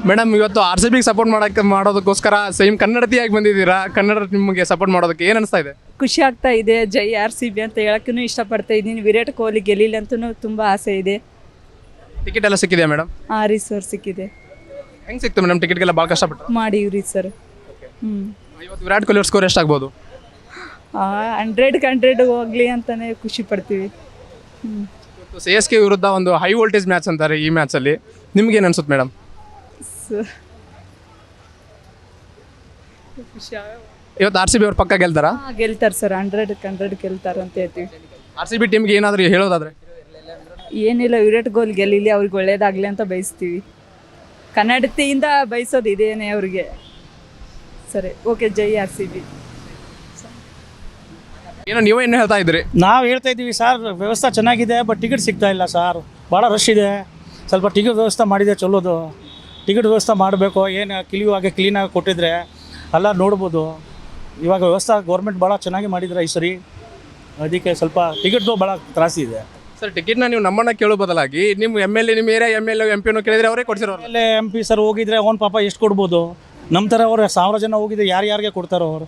Madam ಇವತ್ತು R C ಬಿಗೆ support ಮಾಡೋದಕ್ಕೋಸ್ಕರ ಸೇಮ್ ಕನ್ನಡತಿಯಾಗಿ ಬಂದಿದ್ದೀರಾ. ಕನ್ನಡ ನಿಮಗೆ ಸಪೋರ್ಟ್ ಮಾಡೋದಕ್ಕೆ ಏನು ಅನಿಸ್ತಾ ಇದೆ? ಖುಷಿ ಆಗ್ತಾ ಇದೆ. ಜೈ RCB ಅಂತ ಹೇಳಕ್ಕೂ ಇಷ್ಟಪಡ್ತಾ ಇದ್ದೀನಿ. ವಿರಾಟ್ ಕೊಹ್ಲಿ ಗೆಲ್ಲಿಲ್ಲ ಅಂತೂ ತುಂಬ ಆಸೆ ಇದೆ. ಟಿಕೆಟ್ ಎಲ್ಲ ಸಿಕ್ಕಿದೆಯಾ ಮೇಡಮ್? ಹಾಂ ರೀ ಸರ್, ಸಿಕ್ಕಿದೆ. ಹೆಂಗೆ ಸಿಕ್ತು ಮೇಡಮ್? ಟಿಕೆಟ್ಗೆಲ್ಲ ಭಾಳ ಕಷ್ಟಪಟ್ಟು ಮಾಡೀವ್ರಿ ಸರ್. ಇವತ್ತು ವಿರಾಟ್ ಕೊಹ್ಲಿ ಅವ್ರ ಸ್ಕೋರ್ ಎಷ್ಟಾಗ್ಬೋದು? 100 ಹೋಗ್ಲಿ ಅಂತಲೇ ಖುಷಿ ಪಡ್ತೀವಿ. CSK ವಿರುದ್ಧ ಒಂದು ಹೈ ವೋಲ್ಟೇಜ್ ಮ್ಯಾಚ್ ಅಂತಾರೆ ಈ ಮ್ಯಾಚಲ್ಲಿ. ನಿಮ್ಗೇನು ಅನ್ಸುತ್ತೆ ಮೇಡಮ್? ಇವತ್ತು RCB ಅವ್ರು ಪಕ್ಕ ಗೆಲ್ತಾರಾ? ಗೆಲ್ತಾರೆ ಸರ್, 100 ಗೆಲ್ತಾರೆ ಅಂತ ಹೇಳ್ತೀವಿ. RCB ಟೀಮ್ಗೆ ಏನಾದರೂ ಹೇಳೋದಾದ್ರೆ? ಏನಿಲ್ಲ, ವಿರಾಟ್ ಕೊಹ್ಲಿ ಗೆಲ್ಲಿಲಿ, ಅವ್ರಿಗೆ ಒಳ್ಳೇದಾಗಲಿ ಅಂತ ಬಯಸ್ತೀವಿ. ಕನ್ನಡತೆಯಿಂದ ಬಯಸೋದು ಇದೇನೆ ಅವ್ರಿಗೆ. ಸರಿ, ಓಕೆ, ಜೈ RCB. ಏನೋ ನೀವೇನು ಹೇಳ್ತಾ ಇದ್ರಿ? ನಾವು ಹೇಳ್ತಾ ಇದ್ದೀವಿ ಸರ್, ವ್ಯವಸ್ಥೆ ಚೆನ್ನಾಗಿದೆ, ಬಟ್ ಟಿಕೆಟ್ ಸಿಗ್ತಾ ಇಲ್ಲ ಸರ್. ಭಾಳ ರಶ್ ಇದೆ. ಸ್ವಲ್ಪ ಟಿಕೆಟ್ ವ್ಯವಸ್ಥೆ ಮಾಡಿದೆ ಚಲೋದು. ಟಿಕೆಟ್ ವ್ಯವಸ್ಥೆ ಮಾಡಬೇಕು. ಏನು ಕ್ಲೀನಾಗಿ ಕೊಟ್ಟಿದ್ರೆ ಎಲ್ಲ ನೋಡ್ಬೋದು. ಇವಾಗ ವ್ಯವಸ್ಥೆ ಗೌರ್ಮೆಂಟ್ ಭಾಳ ಚೆನ್ನಾಗಿ ಮಾಡಿದ್ರೆ ಈ ಸರಿ. ಅದಕ್ಕೆ ಸ್ವಲ್ಪ ಟಿಕೆಟ್ದು ಭಾಳ ತ್ರಾಸಿದೆ ಸರ್. ಟಿಕೆಟ್ನ ನೀವು ನಮ್ಮನ್ನ ಕೇಳೋ ಬದಲಾಗಿ ನಿಮ್ಮ MLA, ನಿಮ್ಮ ಏರಿಯಾ MLA MP ಕೇಳಿದ್ರೆ ಅವರೇ ಕೊಡ್ಸಿರೋ. MP ಸರ್ ಹೋಗಿದ್ರೆ ಅವ್ನು ಪಾಪ ಎಷ್ಟು ಕೊಡ್ಬೋದು? ನಮ್ಮ ಥರ ಅವ್ರು 1000 ಜನ ಹೋಗಿದ್ರೆ ಯಾರ್ಯಾರಿಗೆ ಕೊಡ್ತಾರೋ ಅವರು.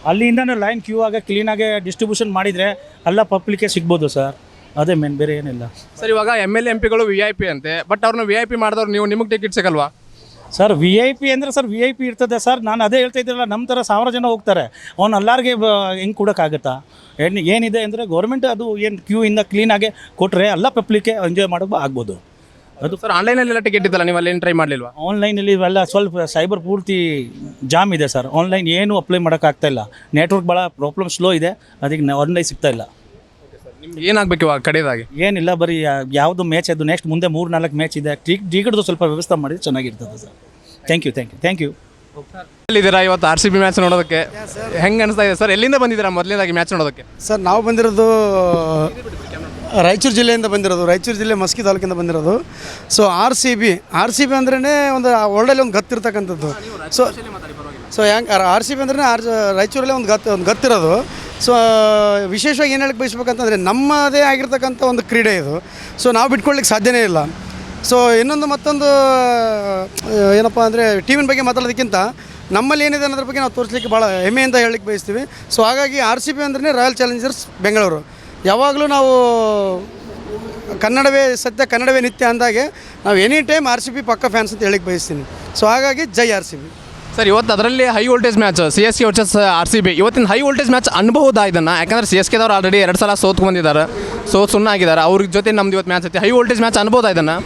ಅಲ್ಲಿಂದನೇ ಲೈನ್ ಕ್ಯೂ ಆಗಿ ಕ್ಲೀನಾಗಿ ಡಿಸ್ಟ್ರಿಬ್ಯೂಷನ್ ಮಾಡಿದರೆ ಎಲ್ಲ ಪಬ್ಲಿಕ್ಗೆ ಸಿಗ್ಬೋದು ಸರ್. ಅದೇ ಮೇನ್, ಬೇರೆ ಏನಿಲ್ಲ ಸರ್. ಇವಾಗ MLA MPಗಳು VIP ಅಂತೆ, ಬಟ್ ಅವ್ರನ್ನ VIP ಮಾಡಿದವ್ರು ನೀವು, ನಿಮಗೆ ಟಿಕೆಟ್ ಸಿಗಲ್ವಾ ಸರ್? VIP ಅಂದರೆ ಸರ್ VIP ಇರ್ತದೆ ಸರ್. ನಾನು ಅದೇ ಹೇಳ್ತಾ ಇದ್ದೀರಲ್ಲ, ನಮ್ಮ ಥರ 1000 ಜನ ಹೋಗ್ತಾರೆ. ಅವ್ನು ಎಲ್ಲರಿಗೆ ಹೆಂಗೆ ಕೊಡೋಕ್ಕಾಗತ್ತಾ? ಏನಿದೆ ಅಂದರೆ ಗೌರ್ಮೆಂಟ್ ಅದು ಏನು ಕ್ಯೂ ಇಂದ ಕ್ಲೀನಾಗಿ ಕೊಟ್ಟರೆ ಎಲ್ಲ ಪಬ್ಲಿಕ್ಗೆ ಎಂಜಾಯ್ ಮಾಡೋದು ಆಗ್ಬೋದು. ಅದು ಸರ್ ಆನ್ಲೈನಲ್ಲೆಲ್ಲ ಟಿಕೆಟ್ ಇದ್ದಲ್ಲ, ನೀವು ಅಲ್ಲೇನು ಟ್ರೈ ಮಾಡಲಿಲ್ವಾ? ಆನ್ಲೈನಲ್ಲಿ ಇವೆಲ್ಲ ಸ್ವಲ್ಪ ಸೈಬರ್ ಪೂರ್ತಿ ಜಾಮ್ ಇದೆ ಸರ್. ಆನ್ಲೈನ್ ಏನು ಅಪ್ಲೈ ಮಾಡೋಕ್ಕಾಗ್ತಾಯಿಲ್ಲ. ನೆಟ್ವರ್ಕ್ ಭಾಳ ಪ್ರಾಬ್ಲಮ್ ಸ್ಲೋ ಇದೆ. ಅದಕ್ಕೆ ಆನ್ಲೈನ್ ಸಿಗ್ತಾ ಇಲ್ಲ. ನಿಮ್ಗೆ ಏನಾಗಬೇಕು ಇವಾಗ ಕಡೆಯದಾಗಿ? ಏನಿಲ್ಲ, ಬರೀ ಯಾವುದು ಮ್ಯಾಚ್ ಅದು ನೆಕ್ಸ್ಟ್ ಮುಂದೆ 3-4 ಮ್ಯಾಚ್ ಇದೆ. ಟಿಕೆಟ್ದು ಸ್ವಲ್ಪ ವ್ಯವಸ್ಥೆ ಮಾಡಿದ್ರೆ ಚೆನ್ನಾಗಿರ್ತದೆ ಸರ್. Thank you. ಎಲ್ಲಿದ್ದೀರಾ ಇವತ್ತು RCB ಮ್ಯಾಚ್ ನೋಡೋದಕ್ಕೆ? ಹೆಂಗೆ ಅನಿಸ್ತಾ ಇದೆ ಸರ್? ಎಲ್ಲಿಂದ ಬಂದಿದ್ದೀರಾ ಮೊದಲನೇದಾಗಿ ಮ್ಯಾಚ್ ನೋಡೋದಕ್ಕೆ? ಸರ್, ನಾವು ಬಂದಿರೋದು ರಾಯಚೂರು ಜಿಲ್ಲೆಯಿಂದ ಬಂದಿರೋದು. ರಾಯಚೂರು ಜಿಲ್ಲೆ ಮಸ್ಕಿ ತಾಲೂಕಿಂದ ಬಂದಿರೋದು. ಸೊ RCB ಅಂದ್ರೇ ಒಂದು ವರ್ಲ್ಡಲ್ಲಿ ಒಂದು ಗತ್ತಿರ್ತಕ್ಕಂಥದ್ದು. ಸೊ ಹೆಂಗೆ RCB ಅಂದ್ರೆ ರಾಯಚೂರಲ್ಲೇ ಒಂದು ಗತ್ತಿರೋದು. ಸೊ ವಿಶೇಷವಾಗಿ ಏನು ಹೇಳಕ್ಕೆ ಬಯಸ್ಬೇಕಂತಂದರೆ, ನಮ್ಮದೇ ಆಗಿರ್ತಕ್ಕಂಥ ಒಂದು ಕ್ರೀಡೆ ಇದು. ಸೊ ನಾವು ಬಿಟ್ಕೊಳ್ಳಿಕ್ಕೆ ಸಾಧ್ಯನೇ ಇಲ್ಲ. ಸೊ ಮತ್ತೊಂದು ಏನಪ್ಪ ಅಂದರೆ, ಟೀಮಿನ ಬಗ್ಗೆ ಮಾತಾಡೋದಕ್ಕಿಂತ ನಮ್ಮಲ್ಲಿ ಏನಿದೆ ಅನ್ನೋದ್ರ ಬಗ್ಗೆ ನಾವು ತೋರಿಸ್ಲಿಕ್ಕೆ ಭಾಳ ಹೆಮ್ಮೆಯಿಂದ ಹೇಳಲಿಕ್ಕೆ ಬಯಸ್ತೀವಿ. ಸೊ ಹಾಗಾಗಿ RCB ಅಂದ್ರೆ ರಾಯಲ್ ಚಾಲೆಂಜರ್ಸ್ ಬೆಂಗಳೂರು. ಯಾವಾಗಲೂ ನಾವು ಕನ್ನಡವೇ ಸತ್ಯ, ಕನ್ನಡವೇ ನಿತ್ಯ ಅಂದಾಗೆ ನಾವು ಎನಿ ಟೈಮ್ RCB ಪಕ್ಕ ಫ್ಯಾನ್ಸ್ ಅಂತ ಹೇಳಲಿಕ್ಕೆ ಬಯಸ್ತೀನಿ. ಸೊ ಹಾಗಾಗಿ ಜೈ RCB. ಸರ್, ಇವತ್ತು ಅದರಲ್ಲಿ high voltage match CSK versus RCB. ಇವತ್ತಿನ ಹೈ ವೋಲ್ಟೇಜ್ ಮ್ಯಾಚ್ ಅನ್ಬಹುದಾ ಇದನ್ನು? ಯಾಕಂದರೆ CSKದವ್ರು ಆಲ್ರೆಡಿ 2 ಸಲ ಬಂದಿದ್ದಾರೆ, ಸುಣ್ಣ ಆಗಿದ್ದಾರೆ. ಅವ್ರ ಜೊತೆ ನಮ್ದು ಇವತ್ತು ಮ್ಯಾಚ್ ಐತಿ. ಹೈ ವೋಲ್ಟೇಜ್ ಮ್ಯಾಚ್ ಅನ್ಬೋದಾ ಇದನ್ನು?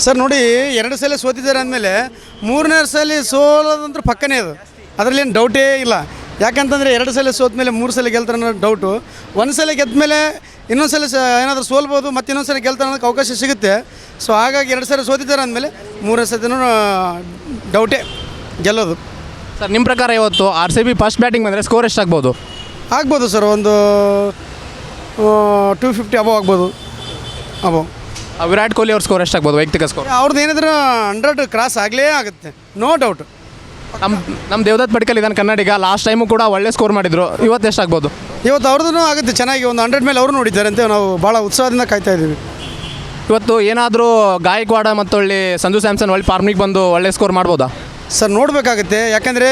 ಸರ್ ನೋಡಿ, 2 ಸಲ ಸೋತಿದ್ದಾರೆ ಅಂದಮೇಲೆ 3ನೇ ಸಲ ಸೋಲೋದಂದ್ರೆ ಪಕ್ಕನೇ ಅದು. ಅದರಲ್ಲಿ ಏನು ಡೌಟೇ ಇಲ್ಲ. ಯಾಕಂತಂದರೆ 2 ಸಲ ಸೋತ ಮೇಲೆ 3 ಸಲ ಗೆಲ್ತಾರೆ ಅನ್ನೋ ಡೌಟು. 1 ಸಲ ಗೆದ್ದ ಮೇಲೆ ಇನ್ನೊಂದು ಸಲ ಏನಾದರೂ ಸೋಲ್ಬೋದು, ಮತ್ತು ಇನ್ನೊಂದು ಸಲ ಗೆಲ್ತಾರೆ ಅನ್ನೋದಕ್ಕೆ ಅವಕಾಶ ಸಿಗುತ್ತೆ. ಸೊ ಹಾಗಾಗಿ 2 ಸಲ ಸೋತಿದ್ದಾರೆ ಅಂದಮೇಲೆ 3ನೇ ಸತಿನೂ ಡೌಟೇ ಗೆಲ್ಲೋದು. ಸರ್, ನಿಮ್ಮ ಪ್ರಕಾರ ಇವತ್ತು RCB ಫಸ್ಟ್ ಬ್ಯಾಟಿಂಗ್ ಬಂದರೆ ಸ್ಕೋರ್ ಎಷ್ಟಾಗ್ಬೋದು? ಆಗ್ಬೋದು ಸರ್, ಒಂದು 250 ಅಬೋ ಆಗ್ಬೋದು. ವಿರಾಟ್ ಕೊಹ್ಲಿ ಅವ್ರ ಸ್ಕೋರ್ ಎಷ್ಟಾಗ್ಬೋದು, ವೈಯಕ್ತಿಕ ಸ್ಕೋರ್? ಅವ್ರದ್ದು ಏನಿದ್ರೆ 100 ಕ್ರಾಸ್ ಆಗಲೇ ಆಗುತ್ತೆ, ನೋ ಡೌಟ್. ನಮ್ಮ ದೇವದತ್ ಪಡಿಕಲ್ ಇದ್ದಾನೆ ಕನ್ನಡಿಗ. ಲಾಸ್ಟ್ ಟೈಮು ಕೂಡ ಒಳ್ಳೆ ಸ್ಕೋರ್ ಮಾಡಿದ್ರು. ಇವತ್ತು ಎಷ್ಟಾಗ್ಬೋದು? ಇವತ್ತು ಅವ್ರದ್ದು ಆಗುತ್ತೆ ಚೆನ್ನಾಗಿ. ಒಂದು 100 ಮೇಲೆ ಅವರು ನೋಡಿದ್ದಾರೆ ಅಂತ ನಾವು ಭಾಳ ಉತ್ಸಾಹದಿಂದ ಕಾಯ್ತಾ ಇದ್ದೀವಿ. ಇವತ್ತು ಏನಾದರೂ ಗಾಯಕ್ವಾಡ ಮತ್ತು ಸಂಜು ಸ್ಯಾಮ್ಸನ್ ಒಳ್ಳೆ ಫಾರ್ಮಿಗೆ ಬಂದು ಒಳ್ಳೆ ಸ್ಕೋರ್ ಮಾಡ್ಬೋದಾ? ಸರ್, ನೋಡಬೇಕಾಗುತ್ತೆ. ಯಾಕೆಂದರೆ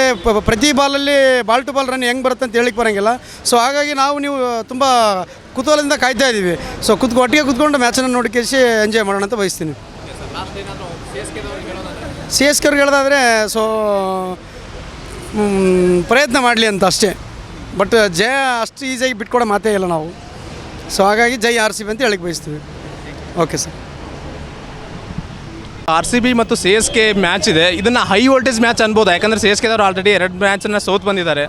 ಪ್ರತಿ ಬಾಲಲ್ಲಿ ಬಾಲ್ ಟು ಬಾಲ್ ರನ್ ಹೆಂಗೆ ಬರುತ್ತೆ ಅಂತ ಹೇಳಿಕ್ಕೆ ಬರೋಂಗಿಲ್ಲ. ಸೊ ಹಾಗಾಗಿ ನೀವು ತುಂಬ ಕುತೂಹಲದಿಂದ ಕಾಯ್ತಾ ಇದ್ದೀವಿ. ಸೊ ಒಟ್ಟಿಗೆ ಕೂತ್ಕೊಂಡು ಮ್ಯಾಚನ್ನು ನೋಡಿಕೇಸಿ ಎಂಜಾಯ್ ಮಾಡೋಣ ಅಂತ ಬಯಸ್ತೀನಿ. CSK ಅವ್ರಿಗೆ ಹೇಳೋದಾದರೆ, ಸೊ ಪ್ರಯತ್ನ ಮಾಡಲಿ ಅಂತ ಅಷ್ಟೇ. ಬಟ್ ಜಯ ಅಷ್ಟು ಈಸಿಯಾಗಿ ಬಿಟ್ಕೊಡೋ ಮಾತೇ ಇಲ್ಲ ನಾವು. ಸೊ ಹಾಗಾಗಿ ಜೈ RCB ಅಂತ ಹೇಳಕ್ಕೆ ಬಯಸ್ತೀವಿ. Okay sir. RCB ಮತ್ತು CSK ಮ್ಯಾಚ್ ಇದೆ. ಇದನ್ನು ಹೈ ವೋಲ್ಟೇಜ್ ಮ್ಯಾಚ್ ಅನ್ಬೋದು, ಯಾಕಂದರೆ CSKದವ್ರು ಆಲ್ರೆಡಿ 2 ಮ್ಯಾಚನ್ನು ಸೋತು ಬಂದಿದ್ದಾರೆ.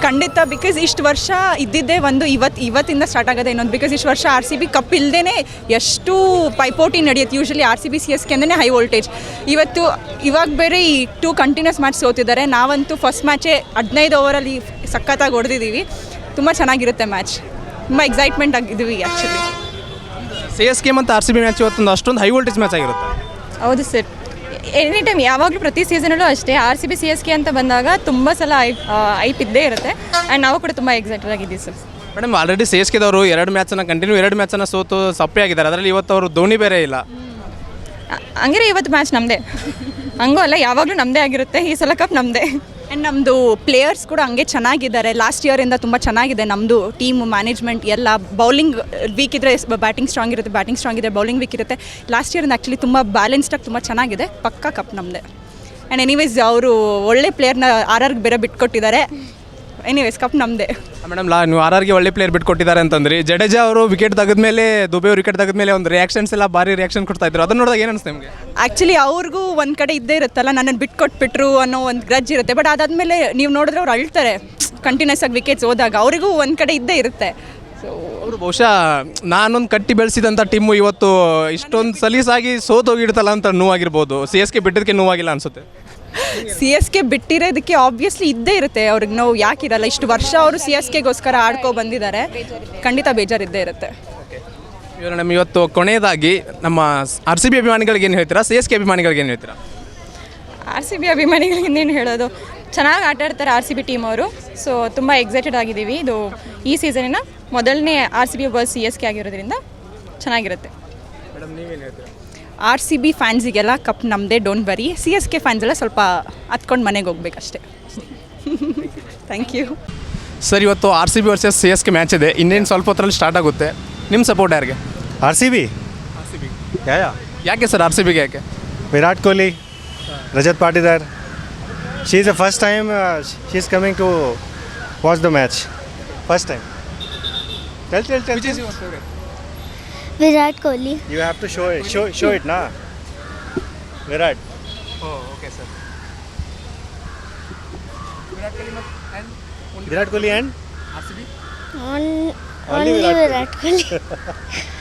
ಖಂಡಿತ. ಬಿಕಾಸ್ ಇಷ್ಟು ವರ್ಷ ಇದ್ದಿದ್ದೇ ಒಂದು ಇವತ್ತಿಂದ ಸ್ಟಾರ್ಟ್ ಆಗೋದು ಇನ್ನೊಂದು. ಬಿಕಾಸ್ ಇಷ್ಟು ವರ್ಷ RCB ಕಪ್ ಇಲ್ಲದೇ ಎಷ್ಟು ಪೈಪೋಟಿ ನಡೆಯುತ್ತೆ. ಯೂಶಲಿ RCB CSK ಅಂದ್ರೆ ಹೈ ವೋಲ್ಟೇಜ್. ಇವಾಗ ಬೇರೆ ಈ 2 ಕಂಟಿನ್ಯೂಸ್ ಮ್ಯಾಚ್ ಸೋತಿದ್ದಾರೆ. ನಾವಂತೂ ಫಸ್ಟ್ ಮ್ಯಾಚೇ 15 ಓವರಲ್ಲಿ ಸಖತ್ತಾಗಿ ಹೊಡೆದಿದ್ದೀವಿ. ತುಂಬ ಚೆನ್ನಾಗಿರುತ್ತೆ ಮ್ಯಾಚ್. ತುಂಬ ಎಕ್ಸೈಟ್ಮೆಂಟ್ ಆಗಿದ್ದೀವಿ ಆ್ಯಕ್ಚುಲಿ. CSK ಮತ್ತು RCB ಮ್ಯಾಚ್ ಇವತ್ತೊಂದು ಅಷ್ಟೊಂದು ಹೈ ವೋಲ್ಟೇಜ್ ಮ್ಯಾಚ್ ಆಗಿರುತ್ತೆ. ಹೌದು ಸರ್. ಎನಿ ಟೈಮ್ ಯಾವಾಗಲೂ ಪ್ರತಿ ಸೀಸನಲ್ಲೂ ಅಷ್ಟೇ RCB CSK ಅಂತ ಬಂದಾಗ ತುಂಬ ಸಲ ಐಪ್ ಇದ್ದೇ ಇರುತ್ತೆ. ಆ್ಯಂಡ್ ನಾವು ಕೂಡ ತುಂಬ ಎಕ್ಸೈಟೆಡ್ ಆಗಿದ್ದೀವಿ ಸರ್. ಮೇಡಮ್, ಆಲ್ರೆಡಿ CSKದವರು 2 ಮ್ಯಾಚನ್ನು ಕಂಟಿನ್ಯೂ 2 ಮ್ಯಾಚನ್ನು ಸೋತು ಸಪ್ಪೆ ಆಗಿದ್ದಾರೆ. ಅದರಲ್ಲಿ ಇವತ್ತು ಅವರು ಧೋನಿ ಬೇರೆ ಇಲ್ಲ. ಹಂಗಾರೆ ಇವತ್ತು ಮ್ಯಾಚ್ ನಮ್ಮದೇ. ಹಂಗೂ ಅಲ್ಲ, ಯಾವಾಗಲೂ ನಮ್ಮದೇ ಆಗಿರುತ್ತೆ. ಈ ಸಲ ಕಪ್ ನಮ್ಮದೇ. ಆ್ಯಂಡ್ ನಮ್ಮದು ಪ್ಲೇಯರ್ಸ್ ಕೂಡ ಹಂಗೆ ಚೆನ್ನಾಗಿದ್ದಾರೆ. ಲಾಸ್ಟ್ ಇಯರಿಂದ ತುಂಬ ಚೆನ್ನಾಗಿದೆ ನಮ್ಮದು ಟೀಮ್ ಮ್ಯಾನೇಜ್ಮೆಂಟ್ ಎಲ್ಲ. ಬೌಲಿಂಗ್ ವೀಕ್ ಇದ್ದರೆ ಬ್ಯಾಟಿಂಗ್ ಸ್ಟ್ರಾಂಗ್ ಇರುತ್ತೆ, ಬ್ಯಾಟಿಂಗ್ ಸ್ಟ್ರಾಂಗ್ ಇದ್ದರೆ ಬೌಲಿಂಗ್ ವೀಕ್ ಇರುತ್ತೆ. ಲಾಸ್ಟ್ ಇಯರಿಂದ ಆ್ಯಕ್ಚುಲಿ ತುಂಬ ಬ್ಯಾಲೆನ್ಸ್ಡಾಗಿ ತುಂಬ ಚೆನ್ನಾಗಿದೆ. ಪಕ್ಕಾ ಕಪ್ ನಮ್ಮದೇ. ಆ್ಯಂಡ್ ಎನಿವೇಸ್ ಅವರು ಒಳ್ಳೆ ಪ್ಲೇಯರ್ನ RRಗೆ ಬೇರೆ ಬಿಟ್ಕೊಟ್ಟಿದ್ದಾರೆ. ಎನಿವೇಸ್ ಕಪ್ ನಮ್ಮದೇ. ಮೇಡಮ್ ನೀವು RRಗೆ ಒಳ್ಳೆ ಪ್ಲೇಯರ್ ಬಿಟ್ಕೊಟ್ಟಿದ್ದಾರೆ ಅಂತಂದ್ರಿ. ಜಡೇಜಾ ಅವರು ವಿಕೆಟ್ ತೆಗೆದ್ಮೇಲೆ, ದುಬೆ ಅವರು ವಿಕೆಟ್ ತೆಗೆದ್ಮೇಲೆ ಒಂದು ರಿಯಾಕ್ಷನ್ಸ್ ಎಲ್ಲ ಭಾರಿ ರಿಯಾಕ್ಷನ್ ಕೊಡ್ತಾ ಇದ್ರು. ಅದನ್ನ ನೋಡಿದಾಗ ಏನು ಅನಿಸ್ತು ನಿಮಗೆ? ಆ್ಯಕ್ಚುಲಿ ಅವ್ರಿಗೂ ಒಂದು ಕಡೆ ಇದ್ದೇ ಇರುತ್ತಲ್ಲ, ನನ್ನನ್ನು ಬಿಟ್ಕೊಟ್ಬಿಟ್ರು ಅನ್ನೋ ಒಂದು ಗ್ರಜ್ ಇರುತ್ತೆ. ಬಟ್ ಅದಾದಮೇಲೆ ನೀವು ನೋಡಿದ್ರೆ ಅವ್ರು ಅಳ್ತಾರೆ ಕಂಟಿನ್ಯೂಸ್ ಆಗಿ ವಿಕೆಟ್ಸ್ ಹೋದಾಗ. ಅವರಿಗೂ ಒಂದು ಕಡೆ ಇದ್ದೇ ಇರುತ್ತೆ. ಸೊ ಅವರು ಬಹುಶಃ ನಾನೊಂದು ಕಟ್ಟಿ ಬೆಳೆಸಿದಂಥ ಟೀಮು ಇವತ್ತು ಇಷ್ಟೊಂದು ಸಲೀಸಾಗಿ ಸೋತೋಗಿಡ್ತಲ್ಲ ಅಂತ ನೋವಾಗಿರ್ಬೋದು. CSK ಬಿಟ್ಟಿದ್ದಕ್ಕೆ ನೋವಾಗಿಲ್ಲ ಅನಿಸುತ್ತೆ. CSK ಬಿಟ್ಟಿರೋದಕ್ಕೆ ಆಬ್ವಿಯಸ್ಲಿ ಇದ್ದೇ ಇರುತ್ತೆ. ಅವ್ರಿಗೆ ನೋವು ಯಾಕಿರಲ್ಲ? ಇಷ್ಟು ವರ್ಷ ಅವರು CSKಗೋಸ್ಕರ ಆಡ್ಕೊ ಬಂದಿದ್ದಾರೆ. ಖಂಡಿತ ಬೇಜಾರಿದ್ದೇ ಇರುತ್ತೆ. ಇವರು ನಮ್ಮ ಇವತ್ತು ಕೊನೆಯದಾಗಿ ನಮ್ಮ RCB ಅಭಿಮಾನಿಗಳಿಗೆ ಏನು ಹೇಳ್ತೀರಾ, CSK ಅಭಿಮಾನಿಗಳಿಗೆ ಏನು ಹೇಳ್ತೀರಾ? RCB ಅಭಿಮಾನಿಗಳಿಗೆ ಇನ್ನೇನು ಹೇಳೋದು, ಚೆನ್ನಾಗಿ ಆಟ ಆಡ್ತಾರೆ RCB ಟೀಮ್ ಅವರು. ಸೊ ತುಂಬ ಎಕ್ಸೈಟೆಡ್ ಆಗಿದ್ದೀವಿ. ಇದು ಈ ಸೀಸನಿನ ಮೊದಲನೇ RCB ವರ್ಸ್ CSK ಆಗಿರೋದ್ರಿಂದ ಚೆನ್ನಾಗಿರುತ್ತೆ. ಮೇಡಮ್ ನೀವೇನು ಹೇಳ್ತೀರಾ? RCB ಫ್ಯಾನ್ಸಿಗೆಲ್ಲ ಕಪ್ ನಮ್ಮದೇ, ಡೋಂಟ್ ವರಿ. CSK ಫ್ಯಾನ್ಸ್ ಎಲ್ಲ ಸ್ವಲ್ಪ ಹತ್ಕೊಂಡು ಮನೆಗೆ ಹೋಗ್ಬೇಕಷ್ಟೇ. ಥ್ಯಾಂಕ್ ಯು ಸರ್, ಇವತ್ತು RCB ವರ್ಸಸ್ CSK ಮ್ಯಾಚ್ ಇದೆ. ಇನ್ನೇನು ಸ್ವಲ್ಪ ಹೊತ್ತರಲ್ಲಿ ಸ್ಟಾರ್ಟ್ ಆಗುತ್ತೆ. ನಿಮ್ಮ ಸಪೋರ್ಟ್ ಯಾರಿಗೆ? RCB. Yeah. ಯಾಕೆ ಸರ್ RCBಗೆ ಯಾಕೆ? Virat Kohli, Rajat Patidar. She is the first time she is coming to watch the match. First time. Tell. Which is your favorite? Virat Kohli. You have to show it, na. Virat. Oh, okay, sir. Virat Kohli and RCB? Only Virat Kohli.